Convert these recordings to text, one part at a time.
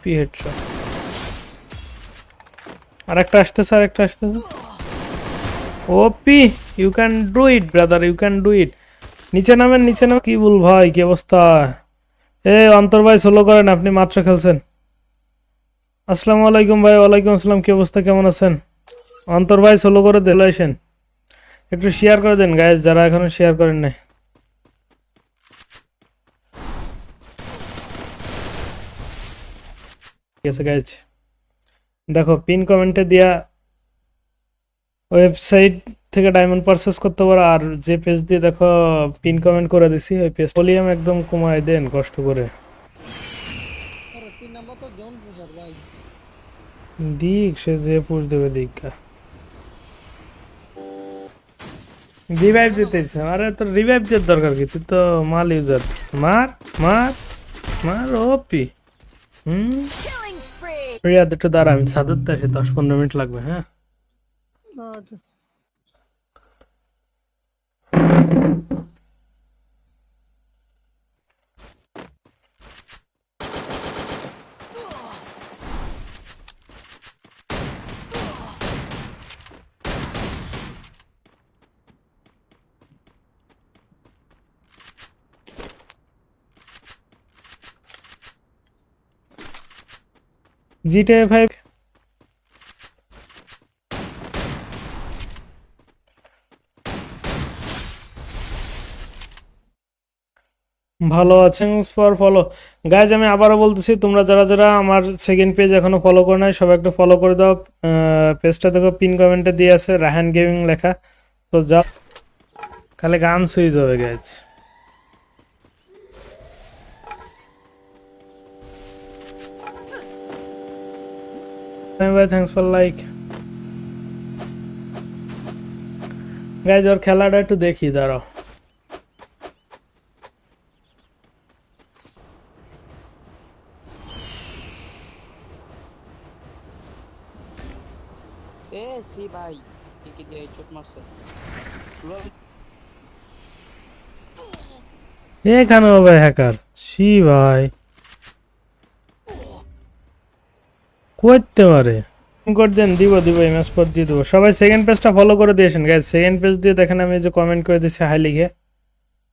ওপি headshot. আরেকটা আসতেছে। OP, you can do it brother, you can do it. নিচে নামেন। কি বল ভাই, কি অবস্থা? অন্তর ভাই সোলো করেন, আপনি মাত্র খেলছেন। আসসালামু আলাইকুম ভাই। ওয়ালাইকুম আসসালাম, কি অবস্থা, কেমন আছেন? অন্তর ভাই সোলো করে দিলাইছেন, একটু শেয়ার করে দেন গাইজ, যারা এখনো শেয়ার করেন নাই। ঠিক আছে গাইজ, দেখো পিন কমেন্টে দিয়া ওয়েবসাইট থেকে ডায়মন্ড পারচেস করতে পারো। আর যে পেজ দিয়ে দেখো পিন কমেন্ট করে দিছি, ওই পেজ ভলিউম একদম কমায় দেন কষ্ট করে। দিক সে যে পুষ দেবে দীক্ষা। রিভাইভ দিতে ইচ্ছা, আরে তোর রিভাইভ দেওয়ার দরকার কি? তুই তো মাল ইউজার। মার মার মার ওপি। রিয়াদ একটু দাঁড়া, আমি সাদুরতে আসি, 10-15 মিনিট লাগবে। হ্যাঁ GTA 5 ভালো আছেন ফর ফলো। গাইজ আমি আবারও বলতেছি, তোমরা যারা যারা আমার সেকেন্ড পেজ এখনো ফলো করে নাই, সবাই একটু ফলো করে দাও। পেজটা দেখো পিন কমেন্টে দিয়ে আছে রাহান গেমিং লেখা, তো যাও। খালি গান সুইচ হবে গাইজ। ভাই থ্যাঙ্কস ফর লাইক। গাইজ ওর খেলাটা একটু দেখি, দাঁড়াও। ভাই কি দিয়ে চোট মারছে এখানে ভাই হ্যাকার সি ভাই করতে পারে। করে দেন, দিব এই ম্যাচ পর দিয়ে দেবো। সবাই সেকেন্ড পেজটা ফলো করে দিয়েছেন গাইজ। সেকেন্ড পেজ দিয়ে দেখেন আমি যে কমেন্ট করে দিচ্ছি হাই লিখে,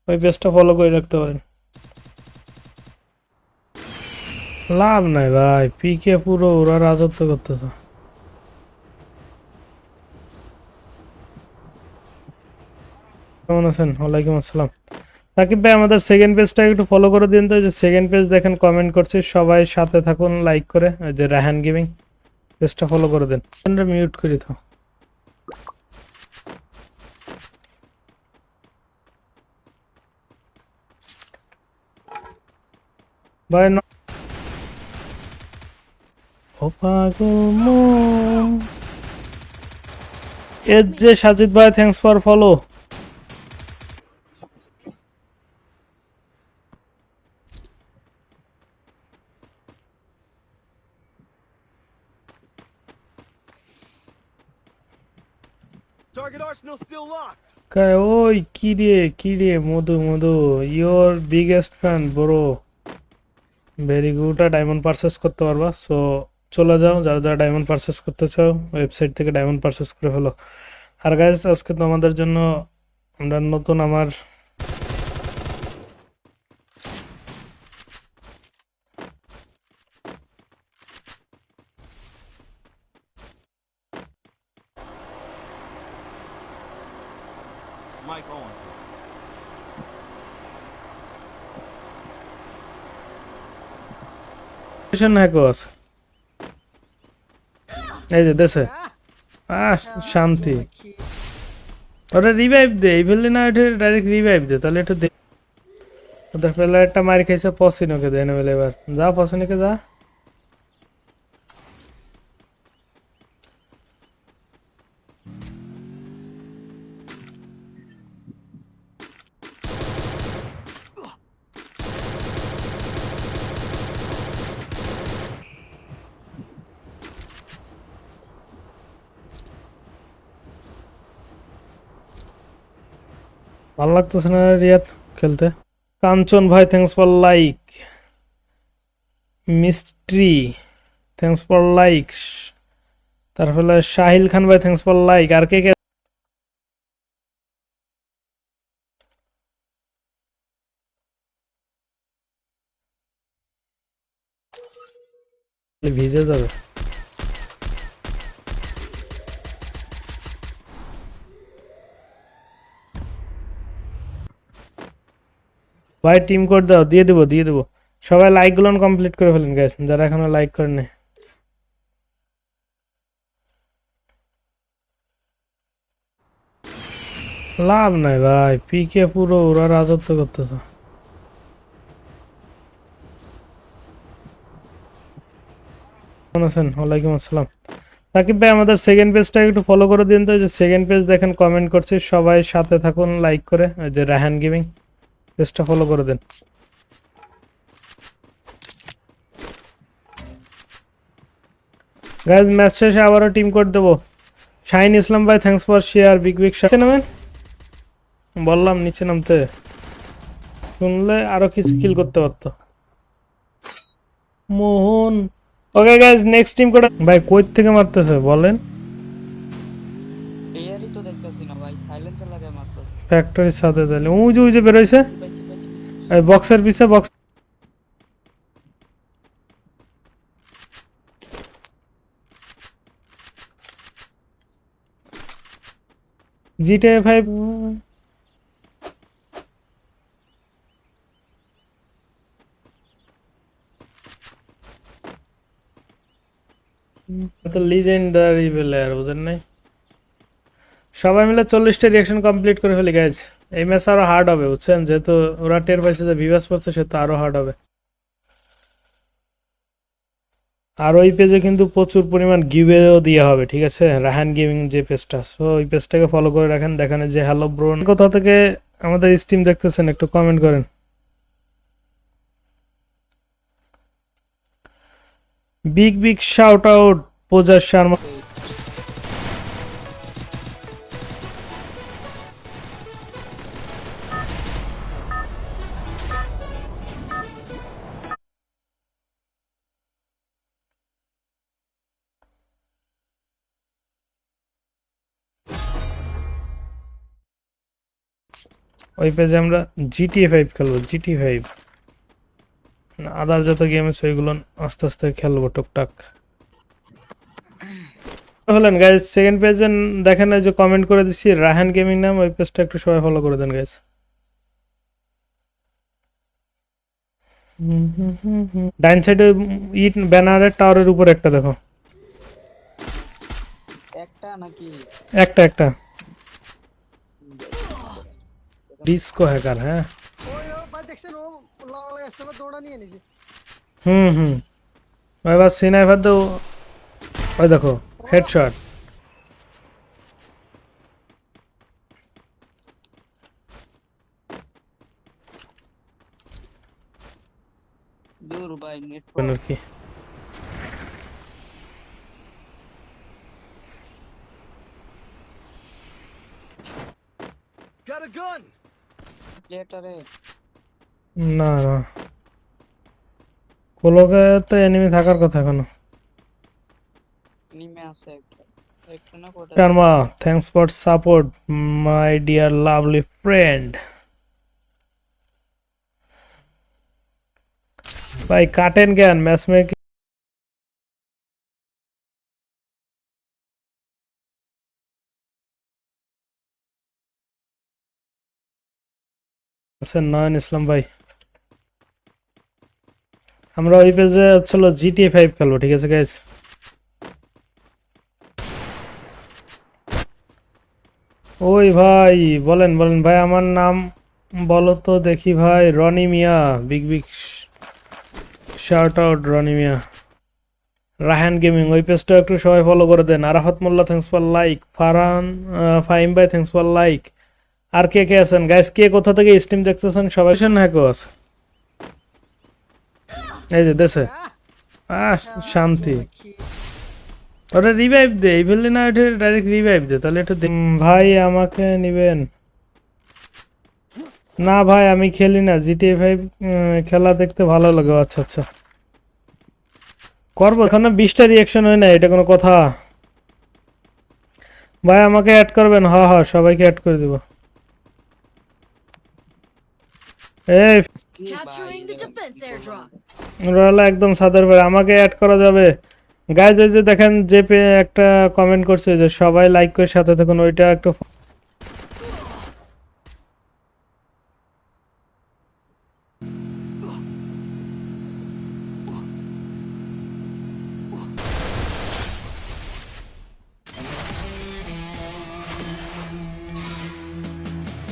ওই পেজটা ফলো করে রাখতে পারেন। লাভ নাই ভাই, পিকে পুরো ওরা রাজত্ব করতেছে। কেমন আছেন? ওয়ালাইকুম আসসালাম। সাকিব ভাই আমাদের সেকেন্ড পেজটা একটু ফলো করে দিন তো। যে সেকেন্ড পেজ দেখেন কমেন্ট করছে, সবাই সাথে থাকুন লাইক করে। ওই যে রাহান গেমিং পেজটা ফলো করে দেন। মিউট করে দাও ভাই। ও পাগল মন। এর যে সাজিদ ভাই থ্যাঙ্কস ফর ফলো। ওই কি রে Madhu your biggest fan bro. Very good. Diamond purchase করতে পারবা, সো চলে যাও। যারা যারা ডায়মন্ড পারচেস করতে চাও ওয়েবসাইট থেকে ডায়মন্ড পারচেস করে ফেলো। আর গাইস আজকে তোমাদের জন্য আমরা নতুন আমার হ্যাকও আছে, এই যে দেশে। শান্তি। ওটা রিভাইভ দে, এই ফেললি না, এটা ডাইরেক্ট রিভাইভ দে, তাহলে একটু দে। ওদের প্লেয়ারটা মার খাইছে, পসিনোকে দেয় না বলে। এবার যা পসিনোকে যা। ভালো লাগতেছে না রিয়াদ খেলতে। কাঞ্চন ভাই thanks for like. Mystery thanks for like, তারপরে সাহিল খান ভাই থ্যাঙ্কস ফর লাইক। আর কে কে ভিজে যাবে? ভাই টিম কোড দাও, দিয়ে দেবো দিয়ে দেবো। সবাই লাইক গুলো কমপ্লিট করে ফেলেন গাইস, যারা এখনো লাইক করেন নাই। লাভ নাই ভাই, পিকে পুরো ওরা রাজত্ব করতেছে। কেমন আছেন? ওয়ালাইকুম আসসালাম। সাকিব ভাই আমাদের সেকেন্ড পেজটা একটু ফলো করে দিন তো, যে সেকেন্ড পেজ দেখেন কমেন্ট করছে, সবাই সাথে থাকুন লাইক করে। ওই যে রাহান গেমিং পেজটা ফলো করে দেন। গাইজ ম্যাচ শেষে আবারও টিম কোড দেবো। শাহিন ইসলাম ভাই thanks for share. Big big নিচে নামেন, বললাম নিচে নামতে, শুনলে আরো কিছু কিল করতে পারতো। Mohan. Okay guys next team code. ভাই কই থেকে মারতেছে বলেন? এয়ারই তো দেখতেছি না ভাই, সাইলেন্সার লাগায় মারতেছে। ফ্যাক্টরির সাথে তাহলে ওই যে বেরোইছে ভাই কি ভাই? এই বক্সের পিছে বক্স। জিটিএ 5 তো লিজেন্ডারি প্লেয়ার, বুঝেন নাই? সবাই মিলে 40টা রিয়াকশন কমপ্লিট করে ফেলি গাইজ। এই ম্যাচ আরো হার্ড হবে বুঝছেন, যেহেতু ওরা টের পাইছে যে ভিভাস পড়ছে, সে তো আরো হার্ড হবে। আর ওই পেজে কিন্তু প্রচুর পরিমাণ গিভেও দেওয়া হবে, ঠিক আছে? রাহান গেমিং যে পেজটা, সো ওই পেজটাকে ফলো করে রাখেন। দেখানে যে হ্যালো ব্রো, কোথা থেকে আমাদের স্ট্রিম দেখতেছেন একটু কমেন্ট করেন। বিগ বিগ শাউট আউট পূজা শর্মা। ওই পেজে আমরা GTA 5 খেলবো, GTA 5 আদার যত গেম আছে ওইগুলো আস্তে আস্তে খেলবো টুকটাক। হলেন গাইজ সেকেন্ড পেজে দেখেন, এই যে কমেন্ট করে দিচ্ছি রাহান গেমিং নাম, ওই পেজটা একটু সবাই ফলো করে দেন গাইজ। ডাইন সাইডে ইট ব্যানারের টাওয়ারের উপর একটা দেখো। একটা নাকি? একটা একটা ডিস্কো হ্যাকার, হ্যাঁ। হুম। এবার সিনাইফার তো ওই দেখো হেডশট। দূর ভাই আর নেটওয়ার্ক। কি প্লেটারে না না, কোলোকে তো এনিমি থাকার কথা এখনো। নিমে আছে একটা, একটা না কোটা। Sharma thanks for support my dear lovely friend. ভাই কাটেন জ্ঞান ম্যাচ মেকিং আছেন নয়ন ইসলাম ভাই। আমরা ওই পেজে হচ্ছিল GTA 5 খেলবো, ঠিক আছে গাইজ? ওই ভাই বলেন বলেন ভাই, আমার নাম বলো তো দেখি ভাই। Rony Miah. Big big shout out Rony Miah. Rahan gaming ওই পেজটা একটু সবাই ফলো করে দেন। Arafat Mollah thanks for like. Farhan Fahim ভাই থ্যাঙ্কস ফর লাইক। আর কে কে আছেন গাইস? কে কোথা থেকে স্ট্রিম দেখতেছেন? সবাই হ্যাকও আছে এই যে দেশে। শান্তি। ওটা রিভাইভ দে, এই বললি না, এটা ডাইরেক্ট রিভাইভ দে তাহলে একটু ভাই আমাকে নিবেন না ভাই? আমি খেলি না GTA 5, খেলা দেখতে ভালো লাগে। আচ্ছা আচ্ছা, করবো, এখানে 20টা রিয়াকশন হয় না, এটা কোনো কথা? ভাই আমাকে অ্যাড করবেন? হ্যাঁ হ্যাঁ, সবাইকে অ্যাড করে দিব। এই কি ভাই Capturing the defense airdrop. ওরা হলো একদম সাদের ভাই, আমাকে অ্যাড করা যাবে? গাইজ ওই যে দেখেন যে একটা কমেন্ট করছে যে সবাই লাইক করে সাথে থাকুন, ওইটা একটু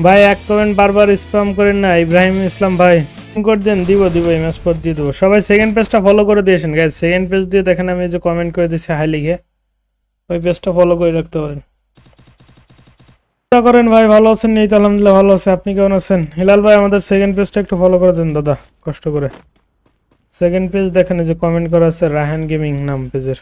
ভাই এক কমেন্ট বারবার স্প্যাম করেন না। ইব্রাহিম ইসলাম ভাই করে দেন, দিব ইমেজ পর দিয়ে দেবো। সবাই সেকেন্ড পেজটা ফলো করে দিয়েছেন গাইজ, সেকেন্ড পেজ দিয়ে দেখেন আমি যে কমেন্ট করে দিচ্ছি হাই লিখে, ওই পেজটা ফলো করে রাখতে পারেন। করেন ভাই, ভালো আছেন? এই তো আলহামদুলিল্লাহ ভালো আছে, আপনি কেমন আছেন? হিলাল ভাই আমাদের সেকেন্ড পেজটা একটু ফলো করে দেন দাদা, কষ্ট করে। সেকেন্ড পেজ দেখেন এই যে কমেন্ট করা আছে রায়হান গেমিং নাম পেজের।